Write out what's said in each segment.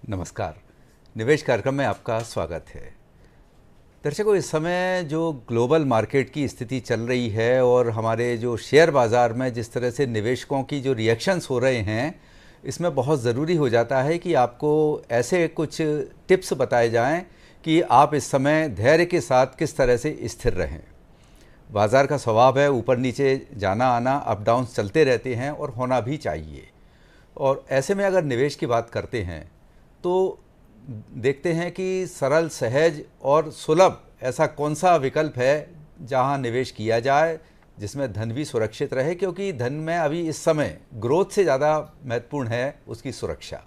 नमस्कार। निवेश कार्यक्रम में आपका स्वागत है। दर्शकों, इस समय जो ग्लोबल मार्केट की स्थिति चल रही है और हमारे जो शेयर बाज़ार में जिस तरह से निवेशकों की जो रिएक्शंस हो रहे हैं, इसमें बहुत ज़रूरी हो जाता है कि आपको ऐसे कुछ टिप्स बताए जाएं कि आप इस समय धैर्य के साथ किस तरह से स्थिर रहें। बाज़ार का स्वभाव है ऊपर नीचे जाना आना, अप डाउन्स चलते रहते हैं और होना भी चाहिए। और ऐसे में अगर निवेश की बात करते हैं तो देखते हैं कि सरल, सहज और सुलभ ऐसा कौन सा विकल्प है जहां निवेश किया जाए जिसमें धन भी सुरक्षित रहे, क्योंकि धन में अभी इस समय ग्रोथ से ज़्यादा महत्वपूर्ण है उसकी सुरक्षा।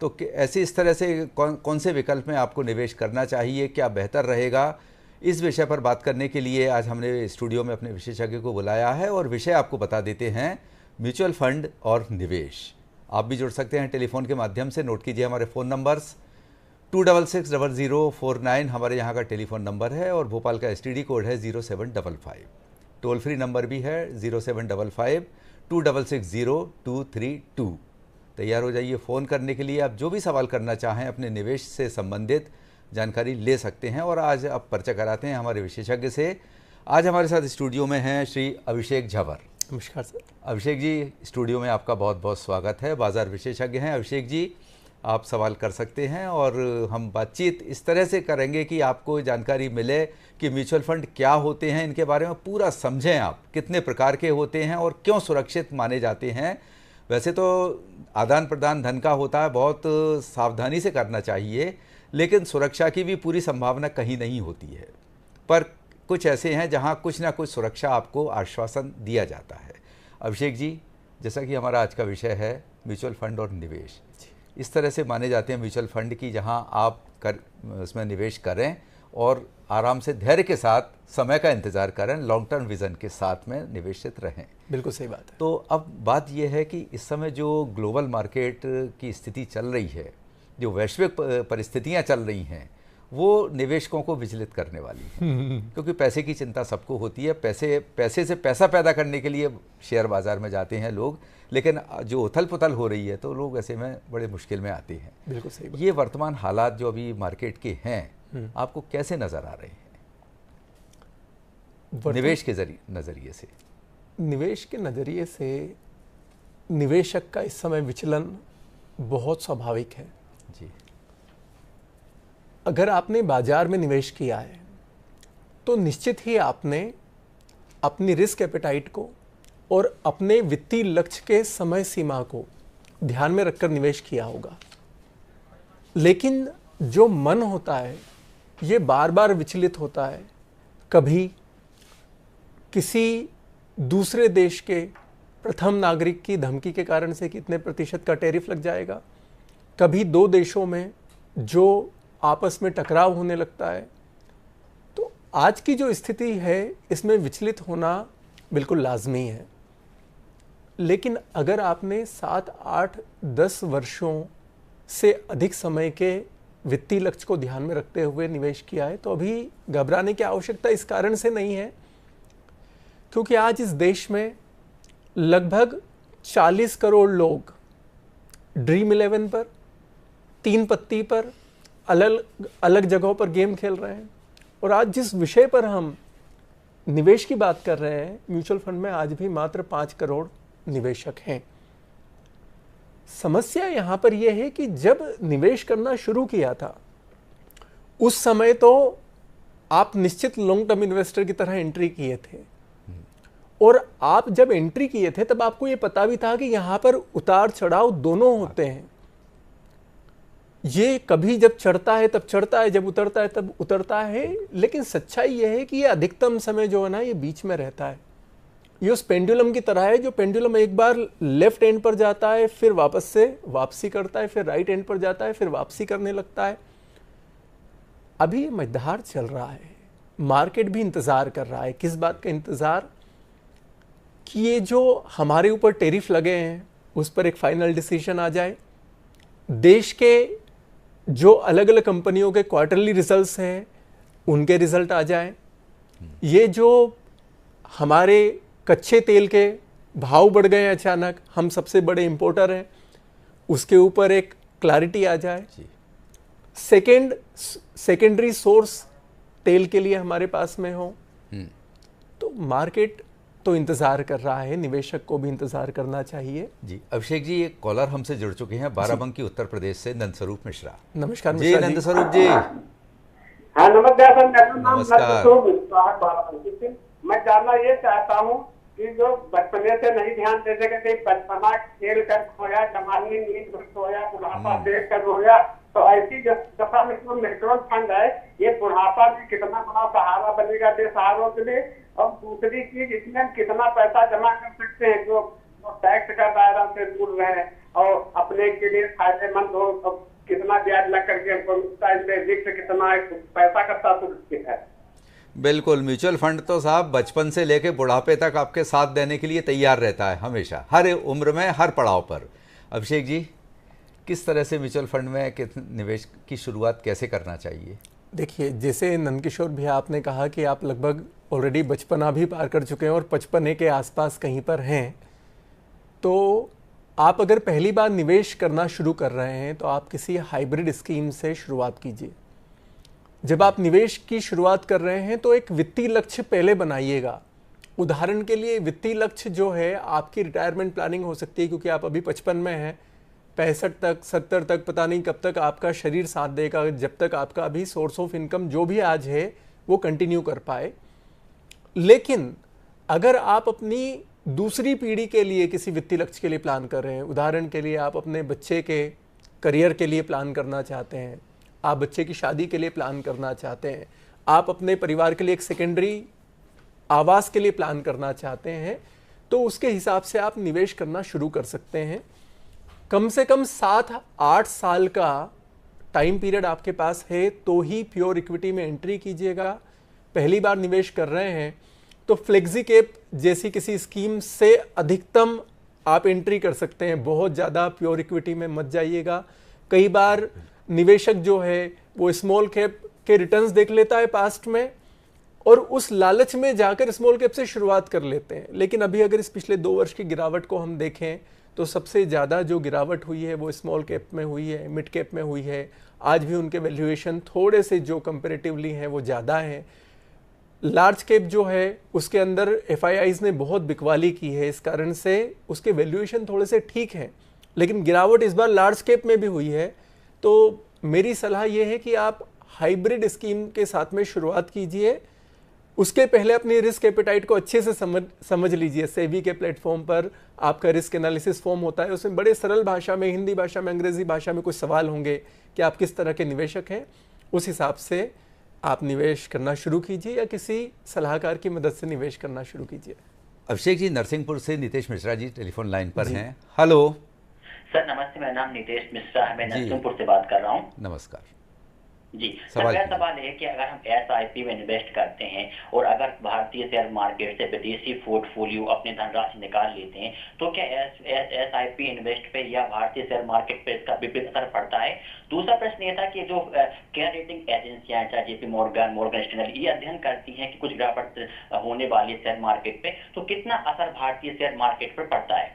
तो ऐसे इस तरह से कौन से विकल्प में आपको निवेश करना चाहिए, क्या बेहतर रहेगा, इस विषय पर बात करने के लिए आज हमने स्टूडियो में अपने विशेषज्ञ को बुलाया है। और विषय आपको बता देते हैं म्यूचुअल फंड और निवेश। आप भी जुड़ सकते हैं टेलीफोन के माध्यम से। नोट कीजिए हमारे फ़ोन नंबर्स 26600049 हमारे यहाँ का टेलीफोन नंबर है और भोपाल का STD कोड है 0755। टोल फ्री नंबर भी है 075526600232। तैयार हो जाइए फ़ोन करने के लिए। आप जो भी सवाल करना चाहें अपने निवेश से संबंधित जानकारी ले सकते हैं। और आज आप परिचय कराते हैं हमारे विशेषज्ञ से। आज हमारे साथ स्टूडियो में हैं श्री अभिषेक झवर। नमस्कार सर। अभिषेक जी, स्टूडियो में आपका बहुत बहुत स्वागत है। बाज़ार विशेषज्ञ हैं अभिषेक जी, आप सवाल कर सकते हैं और हम बातचीत इस तरह से करेंगे कि आपको जानकारी मिले कि म्यूचुअल फंड क्या होते हैं, इनके बारे में पूरा समझें आप, कितने प्रकार के होते हैं और क्यों सुरक्षित माने जाते हैं। वैसे तो आदान प्रदान धन का होता है, बहुत सावधानी से करना चाहिए, लेकिन सुरक्षा की भी पूरी संभावना कहीं नहीं होती है। पर कुछ ऐसे हैं जहां कुछ ना कुछ सुरक्षा आपको आश्वासन दिया जाता है। अभिषेक जी, जैसा कि हमारा आज का विषय है म्यूचुअल फंड और निवेश, इस तरह से माने जाते हैं म्यूचुअल फंड की जहां आप उसमें निवेश करें और आराम से धैर्य के साथ समय का इंतज़ार करें, लॉन्ग टर्म विज़न के साथ में निवेशित रहें। बिल्कुल सही बात है। तो अब बात यह है कि इस समय जो ग्लोबल मार्केट की स्थिति चल रही है, जो वैश्विक परिस्थितियाँ चल रही हैं, वो निवेशकों को विचलित करने वाली है। क्योंकि पैसे की चिंता सबको होती है। पैसे से पैसा पैदा करने के लिए शेयर बाज़ार में जाते हैं लोग, लेकिन जो उथल पुथल हो रही है तो लोग ऐसे में बड़े मुश्किल में आते हैं। बिल्कुल सही बात। ये वर्तमान हालात जो अभी मार्केट के हैं, आपको कैसे नज़र आ रहे हैं निवेश के नज़रिए से? निवेश के नज़रिए से निवेशक का इस समय विचलन बहुत स्वाभाविक है जी। अगर आपने बाजार में निवेश किया है तो निश्चित ही आपने अपनी रिस्क एपेटाइट को और अपने वित्तीय लक्ष्य के समय सीमा को ध्यान में रखकर निवेश किया होगा। लेकिन जो मन होता है ये बार बार विचलित होता है। कभी किसी दूसरे देश के प्रथम नागरिक की धमकी के कारण से कितने प्रतिशत का टैरिफ लग जाएगा, कभी दो देशों में जो आपस में टकराव होने लगता है। तो आज की जो स्थिति है इसमें विचलित होना बिल्कुल लाजमी है। लेकिन अगर आपने 7, 8, 10 वर्षों से अधिक समय के वित्तीय लक्ष्य को ध्यान में रखते हुए निवेश किया है तो अभी घबराने की आवश्यकता इस कारण से नहीं है क्योंकि आज इस देश में लगभग 40 करोड़ लोग ड्रीम 11 पर, 3 पत्ती पर, अलग अलग जगहों पर गेम खेल रहे हैं। और आज जिस विषय पर हम निवेश की बात कर रहे हैं, म्यूचुअल फंड में आज भी मात्र 5 करोड़ निवेशक हैं। समस्या यहां पर यह है कि जब निवेश करना शुरू किया था उस समय तो आप निश्चित लॉन्ग टर्म इन्वेस्टर की तरह एंट्री किए थे और आप जब एंट्री किए थे तब आपको यह पता भी था कि यहां पर उतार चढ़ाव दोनों होते हैं। ये कभी जब चढ़ता है तब चढ़ता है, जब उतरता है तब उतरता है। लेकिन सच्चाई यह है कि ये अधिकतम समय जो है ना ये बीच में रहता है। ये उस पेंडुलम की तरह है जो पेंडुलम एक बार लेफ्ट एंड पर जाता है, फिर वापस से वापसी करता है, फिर राइट एंड पर जाता है, फिर वापसी करने लगता है। अभी मझधार चल रहा है, मार्केट भी इंतजार कर रहा है। किस बात का इंतजार? कि ये जो हमारे ऊपर टैरिफ लगे हैं उस पर एक फाइनल डिसीजन आ जाए, देश के जो अलग अलग कंपनियों के क्वार्टरली रिजल्ट्स हैं उनके रिजल्ट आ जाएं, ये जो हमारे कच्चे तेल के भाव बढ़ गए अचानक, हम सबसे बड़े इंपोर्टर हैं, उसके ऊपर एक क्लैरिटी आ जाए। जी। सेकेंडरी सोर्स तेल के लिए हमारे पास में हो, तो मार्केट तो इंतजार कर रहा है, निवेशक को भी इंतजार करना चाहिए। जी अभिषेक जी, एक कॉलर हमसे जुड़ चुके हैं बाराबंकी उत्तर प्रदेश से, नंदस्वरूप मिश्रा। नमस्कार जी मिश्रा जी। नंदस्वरूप जी। हाँ नमस्कार सर, मेरा नाम नमस्कार। नंदस्वरूप मिश्रा है बाराबंकी से। मैं जानना ये चाहता हूँ कि जो बचपने से नहीं ध्यान देते कि बचपना खेल कर खोया, जवानी नींद में सोया, बुढ़ापा देख कर रोया, तो ऐसी दफा में जो म्यूचुअल फंड है, ये बुढ़ापा में कितना बड़ा सहारा बनेगा बेसहारों के लिए। और दूसरी चीज, इसमें कितना पैसा जमा कर सकते हैं जो टैक्स का दायरा से दूर रहे और अपने के लिए फायदेमंद हो, और कितना ब्याज लग करके रिस्क कितना है, पैसा का साथ है। बिल्कुल, म्यूचुअल फंड तो साहब बचपन से लेके बुढ़ापे तक आपके साथ देने के लिए तैयार रहता है हमेशा, हर उम्र में, हर पड़ाव पर। अभिषेक जी, किस तरह से म्यूचुअल फंड में निवेश की शुरुआत कैसे करना चाहिए? देखिए, जैसे नंदकिशोर भैया आपने कहा कि आप लगभग ऑलरेडी बचपना भी पार कर चुके हैं और 55 के आसपास कहीं पर हैं, तो आप अगर पहली बार निवेश करना शुरू कर रहे हैं तो आप किसी हाइब्रिड स्कीम से शुरुआत कीजिए। जब आप निवेश की शुरुआत कर रहे हैं तो एक वित्तीय लक्ष्य पहले बनाइएगा। उदाहरण के लिए वित्तीय लक्ष्य जो है आपकी रिटायरमेंट प्लानिंग हो सकती है, क्योंकि आप अभी 55 में हैं, 65 तक 70 तक पता नहीं कब तक आपका शरीर साथ देगा, जब तक आपका अभी सोर्स ऑफ इनकम जो भी आज है वो कंटिन्यू कर पाए। लेकिन अगर आप अपनी दूसरी पीढ़ी के लिए किसी वित्तीय लक्ष्य के लिए प्लान कर रहे हैं, उदाहरण के लिए आप अपने बच्चे के करियर के लिए प्लान करना चाहते हैं, आप बच्चे की शादी के लिए प्लान करना चाहते हैं, आप अपने परिवार के लिए एक सेकेंडरी आवास के लिए प्लान करना चाहते हैं, तो उसके हिसाब से आप निवेश करना शुरू कर सकते हैं। कम से कम 7-8 साल का टाइम पीरियड आपके पास है तो ही प्योर इक्विटी में एंट्री कीजिएगा। पहली बार निवेश कर रहे हैं तो फ्लेक्सी कैप जैसी किसी स्कीम से अधिकतम आप एंट्री कर सकते हैं, बहुत ज़्यादा प्योर इक्विटी में मत जाइएगा। कई बार निवेशक जो है वो स्मॉल कैप के रिटर्न्स देख लेता है पास्ट में और उस लालच में जाकर स्मॉल कैप से शुरुआत कर लेते हैं। लेकिन अभी अगर इस पिछले 2 वर्ष की गिरावट को हम देखें तो सबसे ज़्यादा जो गिरावट हुई है वो स्मॉल कैप में हुई है, मिड कैप में हुई है। आज भी उनके वैल्यूएशन थोड़े से जो कंपेरेटिवली हैं वो ज़्यादा हैं। लार्ज कैप जो है उसके अंदर एफआईआईज ने बहुत बिकवाली की है, इस कारण से उसके वैल्यूएशन थोड़े से ठीक हैं। लेकिन गिरावट इस बार लार्ज कैप में भी हुई है। तो मेरी सलाह ये है कि आप हाइब्रिड स्कीम के साथ में शुरुआत कीजिए। उसके पहले अपनी रिस्क एपेटाइट को अच्छे से समझ लीजिए। सेबी के प्लेटफॉर्म पर आपका रिस्क एनालिसिस फॉर्म होता है, उसमें बड़े सरल भाषा में, हिंदी भाषा में, अंग्रेजी भाषा में कुछ सवाल होंगे कि आप किस तरह के निवेशक हैं। उस हिसाब से आप निवेश करना शुरू कीजिए या किसी सलाहकार की मदद से निवेश करना शुरू कीजिए। अभिषेक जी, नरसिंहपुर से नीतीश मिश्रा जी टेलीफोन लाइन पर हैं। हेलो सर, नमस्ते। मेरा नाम नीतीश मिश्रा है, मैं नरसिंहपुर से बात कर रहा हूँ। नमस्कार जी सर, मेरा सवाल है कि अगर हम एसआईपी में इन्वेस्ट करते हैं और अगर भारतीय शेयर मार्केट से विदेशी पोर्टफोलियो अपनी धनराशि निकाल लेते हैं तो क्या एसआईपी इन्वेस्ट पे या भारतीय शेयर मार्केट पे इसका विपरीत असर पड़ता है? दूसरा प्रश्न ये था कि जो केयर रेटिंग एजेंसियां चाहे जेपी मॉर्गन स्टैनली ये अध्ययन करती हैं कि कुछ गिरावट होने वाली है शेयर मार्केट पे, तो कितना असर भारतीय शेयर मार्केट पर पड़ता है?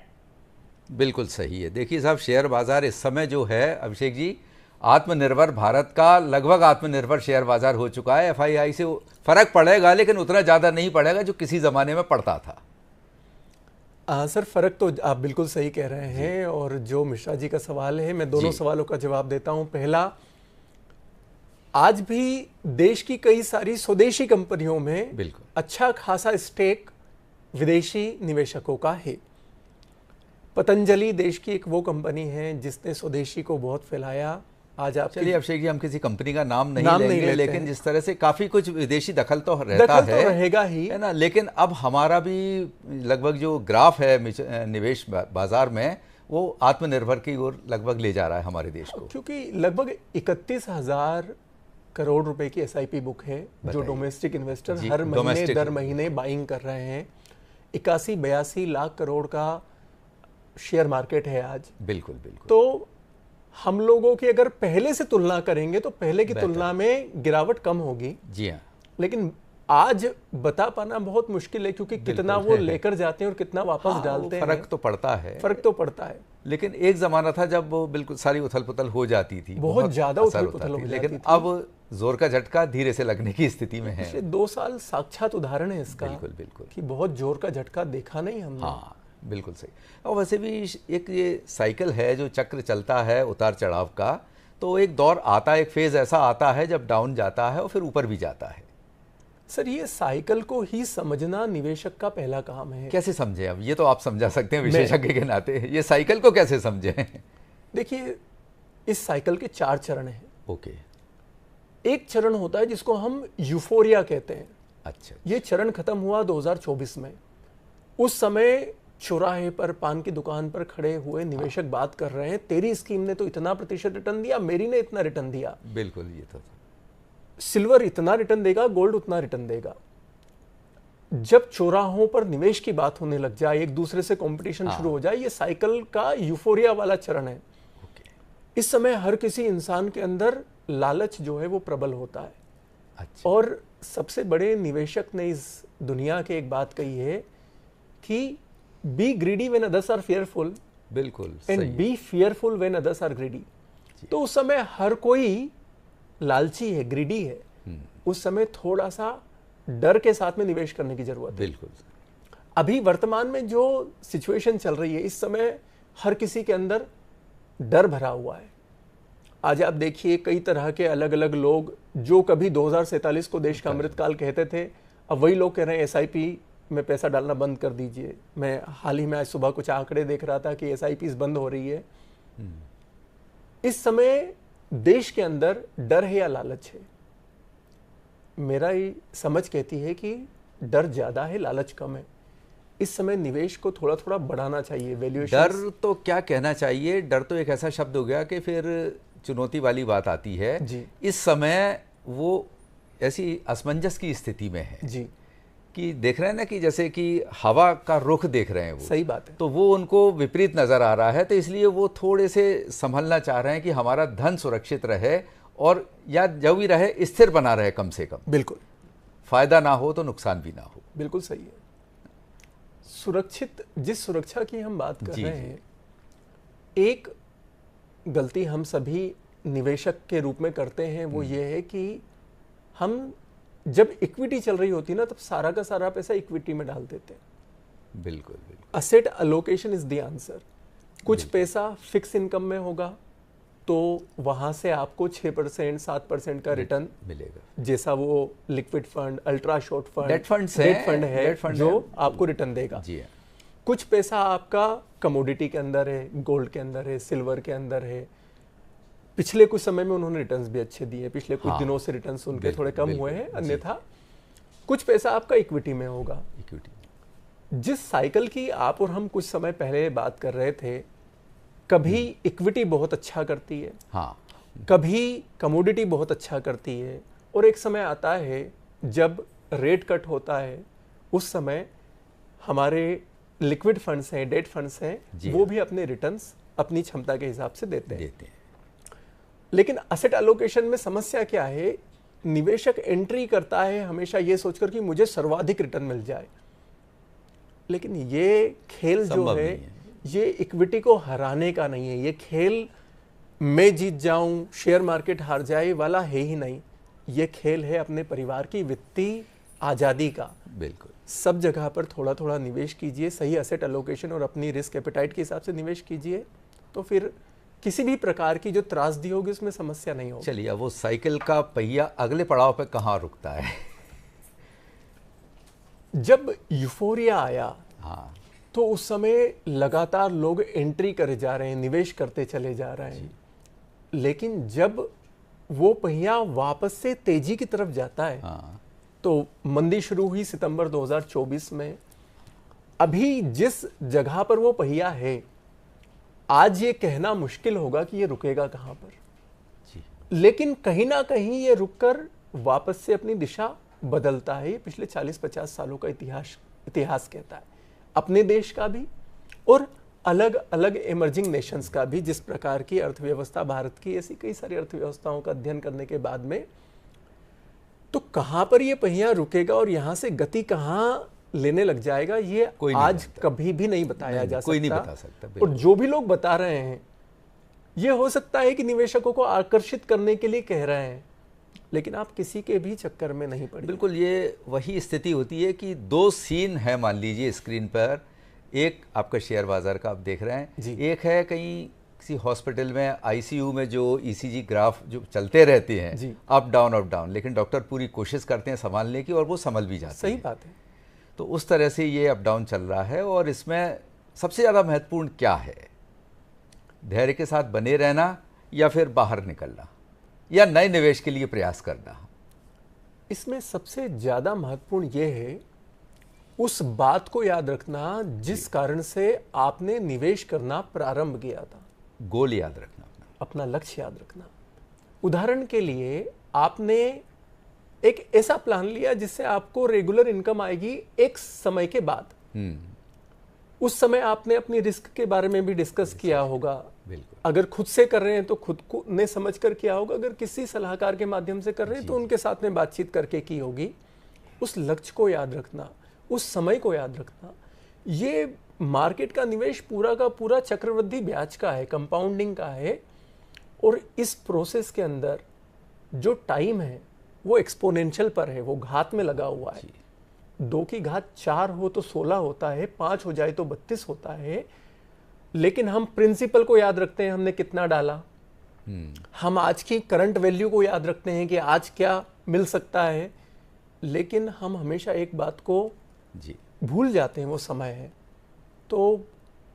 बिल्कुल सही है। देखिए साहब, शेयर बाजार इस समय जो है अभिषेक जी, आत्मनिर्भर भारत का लगभग आत्मनिर्भर शेयर बाजार हो चुका है। एफआईआई से फर्क पड़ेगा लेकिन उतना ज़्यादा नहीं पड़ेगा जो किसी ज़माने में पड़ता था। सर, फ़र्क तो आप बिल्कुल सही कह रहे हैं। और जो मिश्रा जी का सवाल है, मैं दोनों सवालों का जवाब देता हूं। पहला, आज भी देश की कई सारी स्वदेशी कंपनियों में बिल्कुल अच्छा खासा स्टेक विदेशी निवेशकों का है। पतंजलि देश की एक वो कंपनी है जिसने स्वदेशी को बहुत फैलाया। आज आप चलिए अभिषेक जी, हम किसी कंपनी का नाम नहीं लेंगे, लेकिन जिस तरह से काफ़ी कुछ विदेशी दखल तो रहता है, तो रहेगा ही, है ना। लेकिन अब हमारा भी लगभग जो ग्राफ है निवेश बाजार में, वो आत्मनिर्भर की ओर लगभग ले जा रहा है हमारे देश को, क्योंकि लगभग 31,000 करोड़ रुपए की एसआईपी बुक है जो डोमेस्टिक इन्वेस्टर हर महीने दर महीने बाइंग कर रहे हैं। 81-82 लाख करोड़ का शेयर मार्केट है आज। बिल्कुल बिल्कुल। तो हम लोगों की अगर पहले से तुलना करेंगे तो पहले की तुलना में गिरावट कम होगी। जी हाँ। लेकिन आज बता पाना बहुत मुश्किल है, क्योंकि कितना वो लेकर जाते हैं और कितना वापस डालते हैं। फर्क तो पड़ता है। फर्क तो पड़ता है। लेकिन एक ज़माना था जब वो बिल्कुल सारी उथल पुथल हो जाती थी, बहुत ज़्यादा असर उथल होता पुथल हो थी, जाती लेकिन थी। अब जोर का झटका धीरे से लगने की स्थिति में है। पिछले 2 साल साक्षात उदाहरण है इसका। बिल्कुल बिल्कुल कि बहुत जोर का झटका देखा नहीं हमने। हाँ बिल्कुल सही। और वैसे भी एक ये साइकिल है जो चक्र चलता है उतार चढ़ाव का, तो एक दौर आता है, एक फेज़ ऐसा आता है जब डाउन जाता है और फिर ऊपर भी जाता है। सर, ये साइकिल को ही समझना निवेशक का पहला काम है। कैसे समझें? अब ये तो आप समझा सकते हैं विशेषज्ञ के नाते, ये साइकिल को कैसे समझें? देखिए, इस साइकिल के 4 चरण हैं। ओके। एक चरण होता है जिसको हम यूफोरिया कहते हैं। अच्छा। ये चरण खत्म हुआ 2024 में। उस समय चौराहे पर पान की दुकान पर खड़े हुए निवेशक बात कर रहे हैं, तेरी स्कीम ने तो इतना प्रतिशत रिटर्न दिया, मेरी ने इतना रिटर्न दिया। बिल्कुल, ये तो सिल्वर इतना रिटर्न देगा, गोल्ड उतना रिटर्न देगा। जब चौराहों पर निवेश की बात होने लग जाए, एक दूसरे से कंपटीशन शुरू हो जाए, ये साइकिल का यूफोरिया वाला चरण है। इस समय हर किसी इंसान के अंदर लालच जो है वो प्रबल होता है। अच्छा। और सबसे बड़े निवेशक ने इस दुनिया के एक बात कही है कि be greedy when others are fearful, बिल्कुल and be fearful when others are greedy. तो उस समय हर कोई लालची है, ग्रीडी है। उस समय थोड़ा सा डर के साथ में निवेश करने की जरूरत है। बिल्कुल। अभी वर्तमान में जो सिचुएशन चल रही है, इस समय हर किसी के अंदर डर भरा हुआ है। आज आप देखिए, कई तरह के अलग अलग लोग जो कभी 2047 को देश का अमृतकाल कहते थे, अब वही लोग कह रहे हैं एसआईपी में पैसा डालना बंद कर दीजिए। मैं हाल ही में आज सुबह कुछ आंकड़े देख रहा था कि एसआईपी बंद हो रही है। इस समय देश के अंदर डर है या लालच है? मेरा ही समझ कहती है कि डर ज्यादा है, लालच कम है। इस समय निवेश को थोड़ा थोड़ा बढ़ाना चाहिए। वैल्यूएशन। डर तो क्या कहना चाहिए, डर तो एक ऐसा शब्द हो गया कि फिर चुनौती वाली बात आती है जी। इस समय वो ऐसी असमंजस की स्थिति में है जी, कि देख रहे हैं ना कि जैसे कि हवा का रुख देख रहे हैं वो। सही बात है। तो वो उनको विपरीत नजर आ रहा है, तो इसलिए वो थोड़े से संभलना चाह रहे हैं कि हमारा धन सुरक्षित रहे, और या जो भी रहे स्थिर बना रहे, कम से कम बिल्कुल, फायदा ना हो तो नुकसान भी ना हो। बिल्कुल सही है। सुरक्षित, जिस सुरक्षा की हम बात कर रहे हैं, एक गलती हम सभी निवेशक के रूप में करते हैं, वो ये है कि हम जब इक्विटी चल रही होती है ना, तब सारा का सारा पैसा इक्विटी में डाल देते हैं। बिल्कुल बिल्कुल। Asset allocation is the answer. कुछ पैसा फिक्स इनकम में होगा तो वहां से आपको 6% 7% का रिटर्न मिलेगा, जैसा वो liquid fund, ultra short fund, debt fund है जो आपको रिटर्न देगा। जी हाँ। कुछ पैसा आपका कमोडिटी के अंदर है, गोल्ड के अंदर है, सिल्वर के अंदर है। पिछले कुछ समय में उन्होंने रिटर्न्स भी अच्छे दिए, पिछले कुछ दिनों से रिटर्न्स उनके थोड़े कम हुए हैं। अन्यथा कुछ पैसा आपका इक्विटी में होगा। इक्विटी जिस साइकिल की आप और हम कुछ समय पहले बात कर रहे थे, कभी इक्विटी बहुत अच्छा करती है, हाँ, कभी कमोडिटी बहुत अच्छा करती है, और एक समय आता है जब रेट कट होता है, उस समय हमारे लिक्विड फंड्स हैं, डेट फंड्स हैं, वो भी अपने रिटर्न्स अपनी क्षमता के हिसाब से देते हैं। लेकिन असेट एलोकेशन में समस्या क्या है? निवेशक एंट्री करता है हमेशा ये सोचकर कि मुझे सर्वाधिक रिटर्न मिल जाए, लेकिन ये खेल जो है ये इक्विटी को हराने का नहीं है। ये खेल मैं जीत जाऊं, शेयर मार्केट हार जाए वाला है ही नहीं। ये खेल है अपने परिवार की वित्तीय आज़ादी का। बिल्कुल। सब जगह पर थोड़ा थोड़ा निवेश कीजिए, सही एसेट एलोकेशन और अपनी रिस्क एपेटाइट के हिसाब से निवेश कीजिए, तो फिर किसी भी प्रकार की जो त्रासदी होगी उसमें समस्या नहीं होगी। चलिए, वो साइकिल का पहिया अगले पड़ाव पे कहाँ रुकता है? जब यूफोरिया आया, हाँ, तो उस समय लगातार लोग एंट्री करे जा रहे हैं, निवेश करते चले जा रहे हैं। लेकिन जब वो पहिया वापस से तेजी की तरफ जाता है, हाँ, तो मंदी शुरू हुई सितंबर 2024 में। अभी जिस जगह पर वो पहिया है, आज ये कहना मुश्किल होगा कि ये रुकेगा कहां पर जी। लेकिन कहीं ना कहीं ये रुककर वापस से अपनी दिशा बदलता है। ये पिछले 40-50 सालों का इतिहास कहता है, अपने देश का भी और अलग अलग इमर्जिंग नेशंस का भी। जिस प्रकार की अर्थव्यवस्था भारत की, ऐसी कई सारी अर्थव्यवस्थाओं का अध्ययन करने के बाद में, तो कहां पर ये पहिया रुकेगा और यहां से गति कहां लेने लग जाएगा, ये आज कभी भी नहीं बताया जा सकता। कोई नहीं बता सकता। और जो भी लोग बता रहे हैं, ये हो सकता है कि निवेशकों को आकर्षित करने के लिए कह रहे हैं, लेकिन आप किसी के भी चक्कर में नहीं पड़े। बिल्कुल, ये वही स्थिति होती है कि दो सीन है मान लीजिए स्क्रीन पर। एक आपका शेयर बाजार का आप देख रहे हैं, एक है कहीं किसी हॉस्पिटल में आईसीयू में जो ईसीजी ग्राफ जो चलते रहते हैं अप डाउन, लेकिन डॉक्टर पूरी कोशिश करते हैं संभालने की और वो संभल भी जाते हैं। सही बात है। तो उस तरह से ये अप डाउन चल रहा है। और इसमें सबसे ज़्यादा महत्वपूर्ण क्या है? धैर्य के साथ बने रहना या फिर बाहर निकलना या नए निवेश के लिए प्रयास करना? इसमें सबसे ज़्यादा महत्वपूर्ण ये है उस बात को याद रखना जिस कारण से आपने निवेश करना प्रारंभ किया था। गोल याद रखना, अपना लक्ष्य याद रखना। उदाहरण के लिए आपने एक ऐसा प्लान लिया जिससे आपको रेगुलर इनकम आएगी एक समय के बाद। उस समय आपने अपनी रिस्क के बारे में भी डिस्कस किया होगा। बिल्कुल। अगर खुद से कर रहे हैं तो खुद को ने समझ कर किया होगा, अगर किसी सलाहकार के माध्यम से कर रहे हैं तो उनके साथ में बातचीत करके की होगी। उस लक्ष्य को याद रखना, उस समय को याद रखना। ये मार्केट का निवेश पूरा का पूरा चक्रवृद्धि ब्याज का है, कंपाउंडिंग का है। और इस प्रोसेस के अंदर जो टाइम है वो एक्सपोनेंशियल पर है, वो घात में लगा हुआ है। 2 की घात 4 हो तो 16 होता है, 5 हो जाए तो 32 होता है। लेकिन हम प्रिंसिपल को याद रखते हैं, हमने कितना डाला। हम आज की करंट वैल्यू को याद रखते हैं कि आज क्या मिल सकता है। लेकिन हम हमेशा एक बात को भूल जाते हैं, वो समय है। तो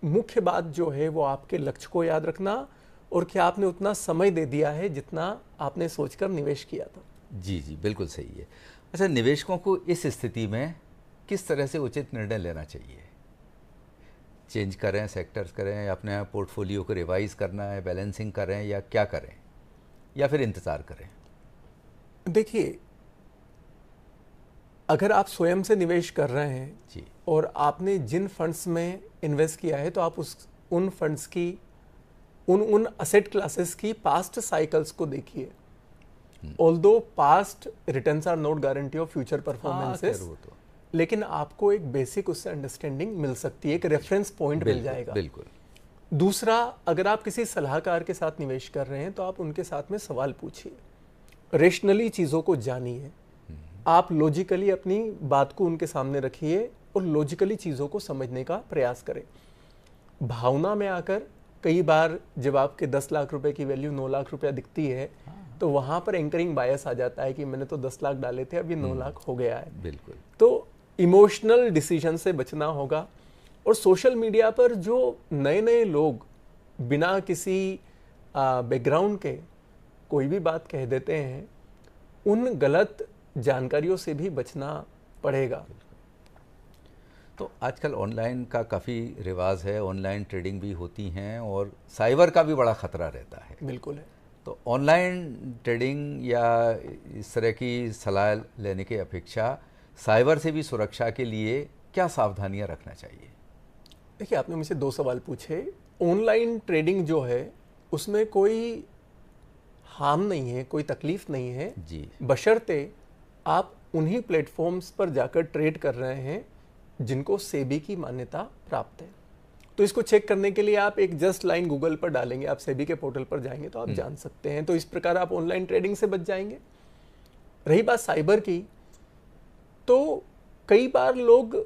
मुख्य बात जो है वो आपके लक्ष्य को याद रखना और क्या आपने उतना समय दे दिया है जितना आपने सोचकर निवेश किया था। जी, बिल्कुल सही है। अच्छा, निवेशकों को इस स्थिति में किस तरह से उचित निर्णय लेना चाहिए? चेंज करें, सेक्टर्स करें, अपने पोर्टफोलियो को रिवाइज करना है, बैलेंसिंग करें या क्या करें, या फिर इंतज़ार करें? देखिए, अगर आप स्वयं से निवेश कर रहे हैं और आपने जिन फंड्स में इन्वेस्ट किया है तो आप उन फंड्स की उन असेट क्लासेस की पास्ट साइकिल्स को देखिए। Although past returns are not guarantee of future performances, लेकिन आपको एक बेसिक उससे अंडरस्टैंडिंग मिल सकती है, एक रेफरेंस पॉइंट मिल जाएगा। बिल्कुल। दूसरा, अगर आप किसी सलाहकार के साथ निवेश कर रहे हैं तो आप उनके साथ में सवाल पूछिए, रेशनली चीज़ों को जानिए। आप लॉजिकली अपनी बात को उनके सामने रखिए और लॉजिकली चीज़ों को समझने का प्रयास करें। भावना में आकर कई बार जब आपके 10 लाख रुपए की वैल्यू 9 लाख रुपया दिखती है तो वहाँ पर एंकरिंग बायस आ जाता है कि मैंने तो 10 लाख डाले थे, अब ये 9 लाख हो गया है। बिल्कुल। तो इमोशनल डिसीजन से बचना होगा। और सोशल मीडिया पर जो नए नए लोग बिना किसी बैकग्राउंड के कोई भी बात कह देते हैं, उन गलत जानकारियों से भी बचना पड़ेगा। तो आजकल ऑनलाइन का काफ़ी रिवाज है, ऑनलाइन ट्रेडिंग भी होती हैं और साइबर का भी बड़ा खतरा रहता है। बिल्कुल है। तो ऑनलाइन ट्रेडिंग या इस तरह की सलाह लेने की अपेक्षा साइबर से भी सुरक्षा के लिए क्या सावधानियां रखना चाहिए? देखिए, आपने मुझसे 2 सवाल पूछे। ऑनलाइन ट्रेडिंग जो है उसमें कोई हार्म नहीं है, कोई तकलीफ नहीं है जी, बशर्ते आप उन्हीं प्लेटफॉर्म्स पर जाकर ट्रेड कर रहे हैं जिनको सेबी की मान्यता प्राप्त है। तो इसको चेक करने के लिए आप एक जस्ट लाइन गूगल पर डालेंगे, आप सेबी के पोर्टल पर जाएंगे तो आप जान सकते हैं। तो इस प्रकार आप ऑनलाइन ट्रेडिंग से बच जाएंगे। रही बात साइबर की, तो कई बार लोग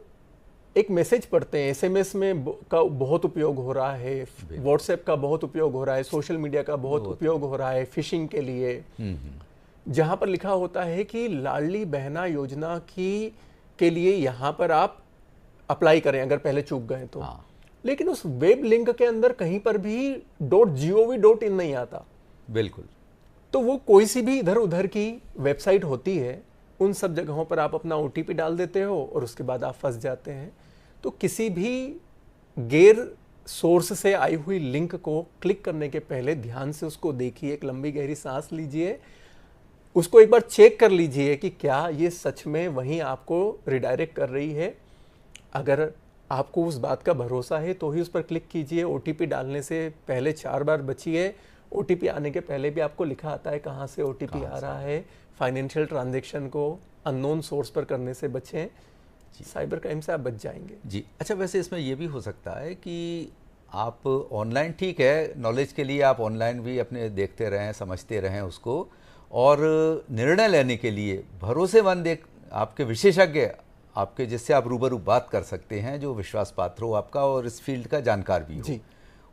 एक मैसेज पढ़ते हैं, एसएमएस में का बहुत उपयोग हो रहा है, व्हाट्सएप का बहुत उपयोग हो रहा है, सोशल मीडिया का बहुत उपयोग हो रहा है फिशिंग के लिए, जहां पर लिखा होता है कि लाडली बहना योजना के लिए यहां पर आप अप्लाई करें अगर पहले चूक गए तो। लेकिन उस वेब लिंक के अंदर कहीं पर भी .gov.in नहीं आता। बिल्कुल। तो वो कोई सी भी इधर उधर की वेबसाइट होती है, उन सब जगहों पर आप अपना OTP डाल देते हो और उसके बाद आप फंस जाते हैं। तो किसी भी गैर सोर्स से आई हुई लिंक को क्लिक करने के पहले ध्यान से उसको देखिए, एक लंबी गहरी सांस लीजिए, उसको एक बार चेक कर लीजिए कि क्या ये सच में वहीं आपको रिडायरेक्ट कर रही है। अगर आपको उस बात का भरोसा है तो ही उस पर क्लिक कीजिए। OTP डालने से पहले 4 बार बचिए। OTP आने के पहले भी आपको लिखा आता है कहाँ से OTP आ रहा है। फाइनेंशियल ट्रांजैक्शन को अननोन सोर्स पर करने से बचें। साइबर क्राइम से आप बच जाएंगे। जी। अच्छा, वैसे इसमें ये भी हो सकता है कि आप ऑनलाइन, ठीक है, नॉलेज के लिए आप ऑनलाइन भी अपने देखते रहें, समझते रहें उसको, और निर्णय लेने के लिए भरोसेमंद एक आपके विशेषज्ञ, आपके जिससे आप रूबरू बात कर सकते हैं, जो विश्वास पात्र हो आपका और इस फील्ड का जानकार भी हो, जी।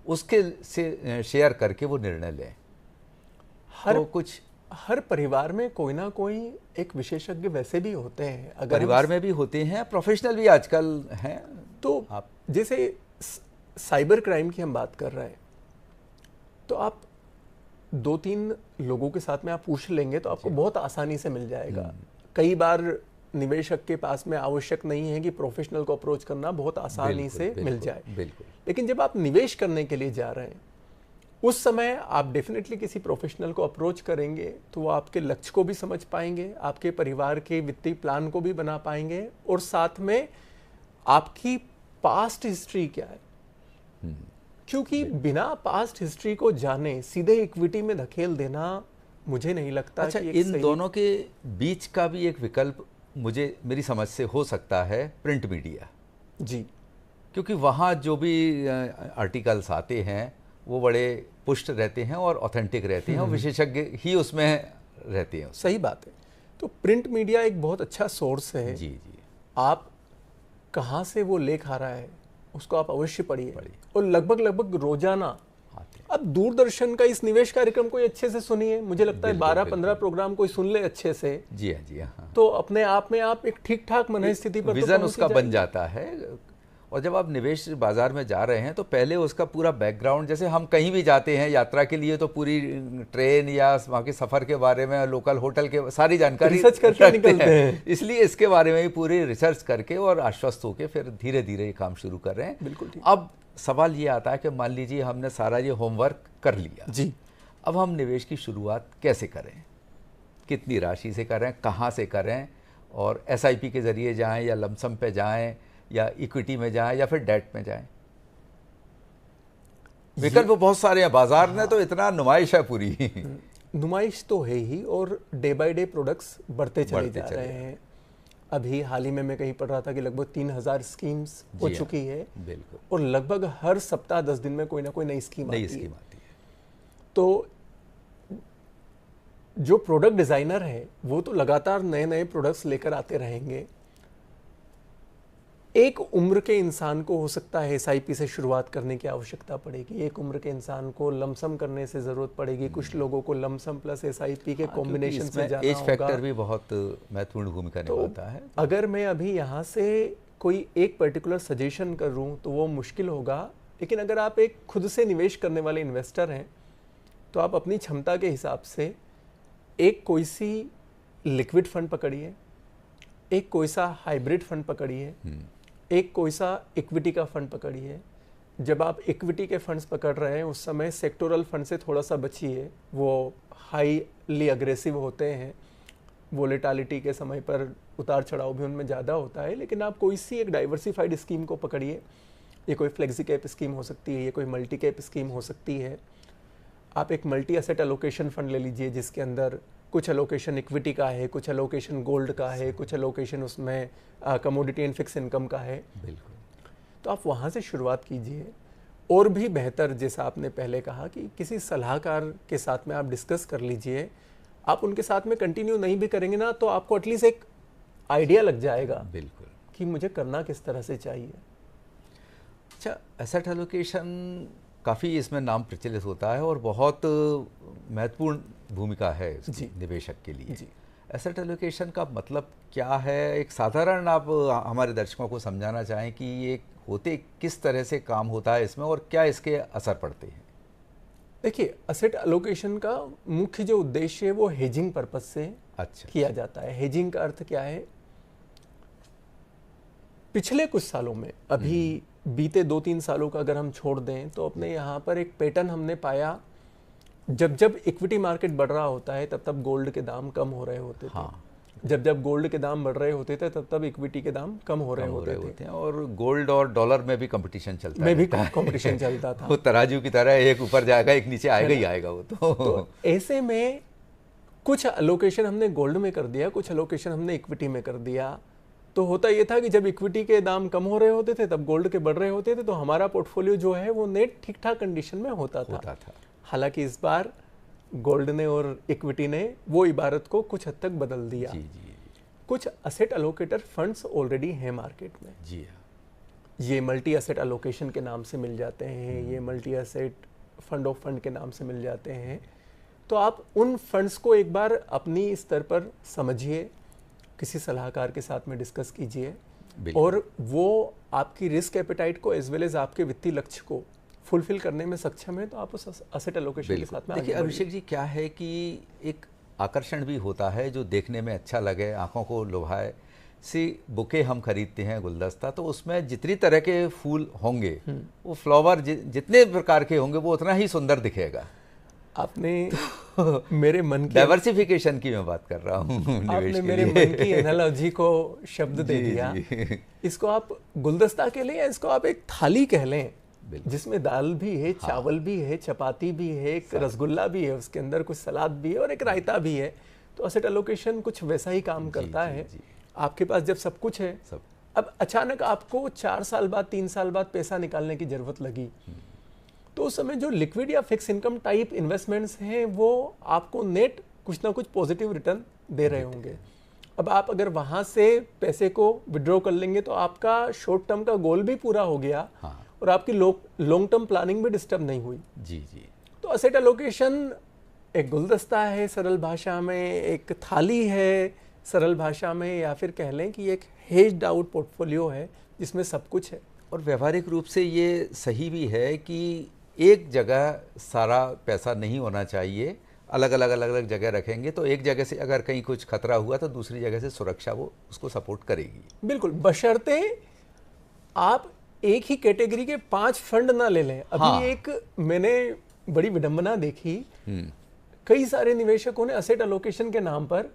उसके से शेयर करके वो निर्णय लें। हर परिवार में कोई ना कोई एक विशेषज्ञ वैसे भी होते हैं, अगर परिवार में भी होते हैं, प्रोफेशनल भी आजकल हैं। तो आप जैसे साइबर क्राइम की हम बात कर रहे हैं, तो आप 2-3 लोगों के साथ में आप पूछ लेंगे तो आपको बहुत आसानी से मिल जाएगा। कई बार निवेशक के पास में आवश्यक नहीं है कि प्रोफेशनल को अप्रोच करना, बहुत आसानी से मिल जाए। बिल्कुल। लेकिन जब आप निवेश करने के लिए जा रहे हैं, उस समय आप डेफिनेटली किसी प्रोफेशनल को अप्रोच करेंगे तो वो आपके लक्ष्य को भी समझ पाएंगे, आपके परिवार के वित्तीय प्लान को भी बना पाएंगे, और साथ में आपकी पास्ट हिस्ट्री क्या है, क्योंकि बिना पास्ट हिस्ट्री को जाने सीधे इक्विटी में धकेल देना मुझे नहीं लगता। अच्छा, कि इन दोनों के बीच का भी एक विकल्प मुझे, मेरी समझ से हो सकता है प्रिंट मीडिया। जी। क्योंकि वहाँ जो भी आर्टिकल्स आते हैं वो बड़े पुष्ट रहते हैं और ऑथेंटिक रहते हैं, और विशेषज्ञ ही उसमें रहते हैं। सही बात है। तो प्रिंट मीडिया एक बहुत अच्छा सोर्स है। जी जी। आप कहाँ से वो लेख आ रहा है उसको आप अवश्य पढ़िए, और लगभग रोजाना अब दूरदर्शन का इस निवेश कार्यक्रम को अच्छे से सुनिए। मुझे लगता है 12-15 प्रोग्राम कोई सुन ले अच्छे से, जी हाँ, जी हाँ, तो अपने आप में आप एक ठीक ठाक मन स्थिति पर विजन उसका बन जाता है। और जब आप निवेश बाजार में जा रहे हैं तो पहले उसका पूरा बैकग्राउंड, जैसे हम कहीं भी जाते हैं यात्रा के लिए तो पूरी ट्रेन या वहाँ के सफ़र के बारे में, लोकल होटल के सारी जानकारी रिसर्च करके निकलते हैं। इसलिए इसके बारे में भी पूरी रिसर्च करके और आश्वस्त होकर फिर धीरे धीरे ये काम शुरू कर रहे हैं। बिल्कुल ठीक। अब सवाल ये आता है कि मान लीजिए हमने सारा ये होमवर्क कर लिया जी, अब हम निवेश की शुरुआत कैसे करें, कितनी राशि से करें, कहाँ से करें, और एसआईपी के ज़रिए जाएं या लमसम पे जाएं या इक्विटी में जाएं या फिर डेट में जाएं? विकल्प बहुत सारे हैं, बाजार ने तो इतना नुमाइश है पूरी। नुमाइश तो है ही, और डे बाय डे प्रोडक्ट्स बढ़ते चले जा रहे हैं। अभी हाल ही में मैं कहीं पढ़ रहा था कि लगभग 3000 स्कीम्स हो चुकी है। बिल्कुल। और लगभग हर सप्ताह 10 दिन में कोई ना कोई नई स्कीम आती है। तो जो प्रोडक्ट डिजाइनर है वो तो लगातार नए नए प्रोडक्ट्स लेकर आते रहेंगे। एक उम्र के इंसान को हो सकता है एसआईपी से शुरुआत करने की आवश्यकता पड़ेगी, एक उम्र के इंसान को लमसम करने से जरूरत पड़ेगी, कुछ लोगों को लमसम प्लस एसआईपी के कॉम्बिनेशन से जाना होगा। एज फैक्टर भी बहुत महत्वपूर्ण भूमिका निभाता है। अगर मैं अभी यहाँ से कोई एक पर्टिकुलर सजेशन करूँ तो वो मुश्किल होगा, लेकिन अगर आप एक खुद से निवेश करने वाले इन्वेस्टर हैं तो आप अपनी क्षमता के हिसाब से एक कोई सी लिक्विड फंड पकड़िए, एक कोई सा हाइब्रिड फंड पकड़िए, एक कोई सा इक्विटी का फंड पकड़िए। जब आप इक्विटी के फंड्स पकड़ रहे हैं उस समय सेक्टोरल फंड से थोड़ा सा बचिए, वो हाईली अग्रेसिव होते हैं, वोलेटिलिटी के समय पर उतार चढ़ाव भी उनमें ज़्यादा होता है। लेकिन आप कोई सी एक डाइवर्सिफाइड स्कीम को पकड़िए, ये कोई फ्लेक्सी कैप स्कीम हो सकती है, ये कोई मल्टी कैप स्कीम हो सकती है। आप एक मल्टी एसेट एलोकेशन फंड ले लीजिए जिसके अंदर कुछ एलोकेशन इक्विटी का है, कुछ एलोकेशन गोल्ड का है, कुछ एलोकेशन उसमें कमोडिटी एंड फिक्स इनकम का है। बिल्कुल। तो आप वहाँ से शुरुआत कीजिए। और भी बेहतर, जैसा आपने पहले कहा कि किसी सलाहकार के साथ में आप डिस्कस कर लीजिए। आप उनके साथ में कंटिन्यू नहीं भी करेंगे ना तो आपको एटलीस्ट एक आइडिया लग जाएगा बिल्कुल कि मुझे करना किस तरह से चाहिए। अच्छा, एसेट एलोकेशन काफ़ी इसमें नाम प्रचलित होता है और बहुत महत्वपूर्ण भूमिका है निवेशक के लिए। जी। एसेट एलोकेशन का मतलब क्या है, एक साधारण आप हमारे दर्शकों को समझाना चाहें कि ये होते किस तरह से काम होता है इसमें और क्या इसके असर पड़ते हैं? देखिए, एसेट एलोकेशन का मुख्य जो उद्देश्य है वो हेजिंग पर्पस से किया जाता है। हेजिंग का अर्थ क्या है? पिछले कुछ सालों में, अभी बीते 2-3 सालों का अगर हम छोड़ दें तो अपने यहाँ पर एक पैटर्न हमने पाया, जब जब इक्विटी मार्केट बढ़ रहा होता है तब तब गोल्ड के दाम कम हो रहे होते थे। जब जब गोल्ड के दाम बढ़ रहे होते थे तब तब इक्विटी के दाम कम हो रहे होते थे। और गोल्ड और डॉलर में भी कंपटीशन चलता में भी कंपटीशन चलता था। वो तराजू की तरह एक ऊपर जाएगा एक नीचे आएगा ही आएगा वो तो ऐसे में कुछ एलोकेशन हमने गोल्ड में कर दिया, कुछ एलोकेशन हमने इक्विटी में कर दिया। तो होता ये था कि जब इक्विटी के दाम कम हो रहे होते थे तब गोल्ड के बढ़ रहे होते थे, तो हमारा पोर्टफोलियो जो है वो नेट ठीक ठाक कंडीशन में होता था। हालांकि इस बार गोल्ड ने और इक्विटी ने वो इबारत को कुछ हद तक बदल दिया। कुछ असेट अलोकेटर फंड्स ऑलरेडी हैं मार्केट में जी। ये मल्टी असेट अलोकेशन के नाम से मिल जाते हैं, ये multi asset fund of fund के नाम से मिल जाते हैं। तो आप उन फंड्स को एक बार अपनी स्तर पर समझिए, किसी सलाहकार के साथ में डिस्कस कीजिए, और वो आपकी रिस्क एपेटाइट को एज वेल एज आपके वित्तीय लक्ष्य को फुलफिल करने में सक्षम है, तो आप उस असेट एलोकेशन के साथ में देखिए अभिषेक जी, क्या है कि एक आकर्षण भी होता है जो देखने में अच्छा लगे, आंखों को लुभाए। सी बुके हम खरीदते हैं, गुलदस्ता, तो उसमें जितनी तरह के फूल होंगे, वो फ्लावर जितने प्रकार के होंगे वो उतना ही सुंदर दिखेगा। आपने मेरे मन की डाइवर्सिफिकेशन की मैं बात कर रहा हूँ, आपने मेरे मन की एनालॉजी को शब्द दे दिया। इसको आप गुलदस्ता के लिए, इसको आप एक थाली कह लें, जिसमें दाल भी है, चावल भी है, चपाती भी है, एक रसगुल्ला भी है, उसके अंदर कुछ सलाद भी है और एक रायता भी है। तो एसेट एलोकेशन कुछ वैसा ही काम करता है। आपके पास जब सब कुछ है, अब अचानक आपको 4 साल बाद 3 साल बाद पैसा निकालने की जरूरत लगी, तो उस समय जो लिक्विड या फिक्स इनकम टाइप इन्वेस्टमेंट्स हैं वो आपको नेट कुछ ना कुछ पॉजिटिव रिटर्न दे रहे होंगे। अब आप अगर वहां से पैसे को विड्रॉ कर लेंगे तो आपका शॉर्ट टर्म का गोल भी पूरा हो गया और आपकी लॉन्ग टर्म प्लानिंग भी डिस्टर्ब नहीं हुई। जी। तो एसेट एलोकेशन एक गुलदस्ता है सरल भाषा में, एक थाली है सरल भाषा में, या फिर कह लें कि एक हेज्ड आउट पोर्टफोलियो है जिसमें सब कुछ है। और व्यवहारिक रूप से ये सही भी है कि एक जगह सारा पैसा नहीं होना चाहिए, अलग अलग जगह रखेंगे तो एक जगह से अगर कहीं कुछ खतरा हुआ तो दूसरी जगह से सुरक्षा वो उसको सपोर्ट करेगी। बिल्कुल, बशर्ते आप एक ही कैटेगरी के 5 फंड ना ले लें। अभी एक मैंने बड़ी विडंबना देखी, कई सारे निवेशकों ने एसेट एलोकेशन के नाम पर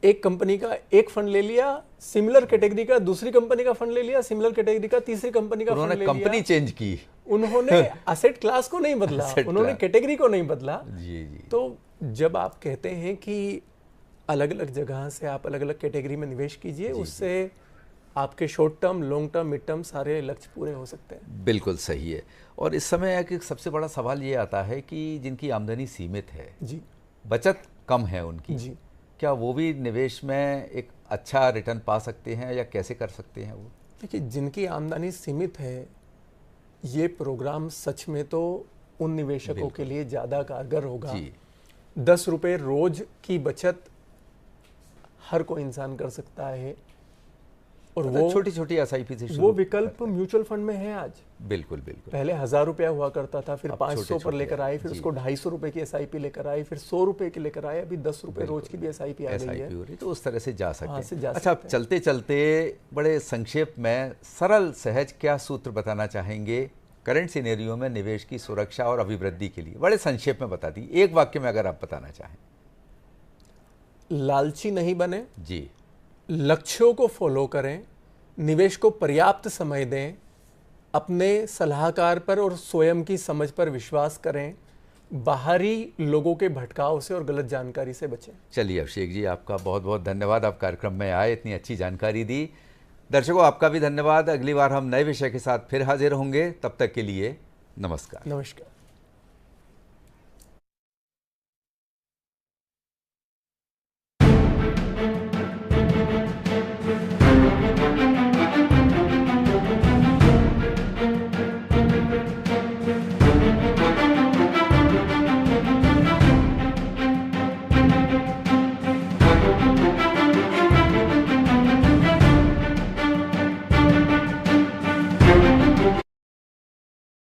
एक कंपनी का एक फंड ले लिया, सिमिलर कैटेगरी का दूसरी कंपनी का फंड ले लिया, सिमिलर कैटेगरी का तीसरी कंपनी का फंड ले लिया। कंपनी चेंज की, उन्होंने एसेट क्लास को नहीं बदला, उन्होंने कैटेगरी को नहीं बदला। जी। तो जब आप कहते हैं कि अलग अलग जगह से आप अलग अलग कैटेगरी में निवेश कीजिए, उससे आपके short term, long term, mid term सारे लक्ष्य पूरे हो सकते हैं। बिल्कुल सही है। और इस समय एक सबसे बड़ा सवाल ये आता है कि जिनकी आमदनी सीमित है जी, बचत कम है उनकी जी, क्या वो भी निवेश में एक अच्छा रिटर्न पा सकते हैं या कैसे कर सकते हैं वो? देखिए, जिनकी आमदनी सीमित है, ये प्रोग्राम सच में तो उन निवेशकों के लिए ज़्यादा कारगर होगा। 10 रुपये रोज की बचत हर कोई इंसान कर सकता है, और वो छोटी छोटी एसआईपी से वो विकल्प म्यूचुअल फंड में है आज। बिल्कुल। पहले 1000 रुपया हुआ करता था, फिर 500 पर लेकर आए, फिर उसको 250 रुपए की एसआईपी लेकर आए, फिर 100 रुपए की लेकर आए, अभी 10 रुपए रोज की भी एसआईपी आ गई है। तो उस तरह से जा सकते हैं। अच्छा, चलते चलते बड़े संक्षेप में सरल सहज क्या सूत्र बताना चाहेंगे करंट सिनेरियो में निवेश की सुरक्षा और अभिवृद्धि के लिए? बड़े संक्षेप में बता दी, एक वाक्य में अगर आप बताना चाहें। लालची नहीं बने जी, लक्ष्यों को फॉलो करें, निवेश को पर्याप्त समय दें, अपने सलाहकार पर और स्वयं की समझ पर विश्वास करें, बाहरी लोगों के भटकाव से और गलत जानकारी से बचें। चलिए अभिषेक जी, आपका बहुत बहुत धन्यवाद, आप कार्यक्रम में आए, इतनी अच्छी जानकारी दी। दर्शकों, आपका भी धन्यवाद। अगली बार हम नए विषय के साथ फिर हाजिर होंगे, तब तक के लिए नमस्कार। नमस्कार।